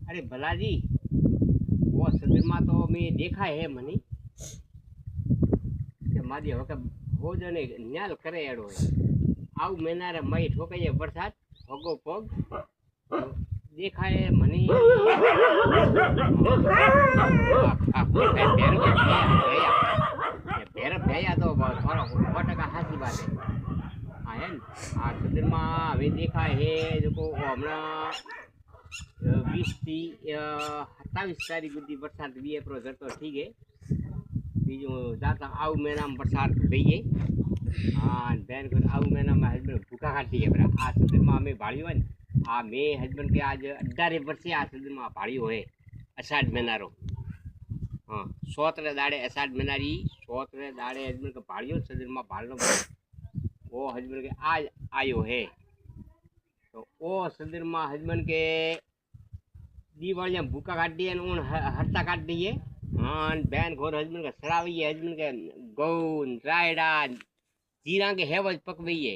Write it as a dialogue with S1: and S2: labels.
S1: अरे भलाजी वो सदर में तो मैं देखा है मनी કે મારી હવે કે ભોજન ન્યાલ કરે એડો હોય આવું મેનારે મય ઠોકાઈએ વરસાદ ભગો પગ દેખાય મને ભેર ભેયા તો થોડો 100% હાચી વાત હે આ હે ને આ સદરમાં હવે દેખાય હે જો હમણાં 20 થી 27 તારીખ સુધી વરસાદ વિયેપરો જતો ઠીક હે બીજું જાતા આવું મહિનામાં વરસાદ દઈએ હા બેન આવું મહિનામાં હસબન્ડ ભૂખા કાઢીએ બરા આ સુધીમાં અમે ભાળ્યું હોય ને આ મેં હસબન્ડ કે આજ 18 વર્ષે આ સુધીમાં ભાળ્યું હોય અષાઢ મહિનારો हाँ 17 दाड़े अषाढ़ महीनारी 17 दाड़े हजबन के भाड़ियो सदर में भाड़नो वो हजबन के आज आयो है तो वो सदर में हजबन के दिवाली भूखा काट दिए उन हरता काट दिए हाँ बैन घोर हजबन के सड़ावी हजबन के गौन रायडा जीरा के हेवज पकवइए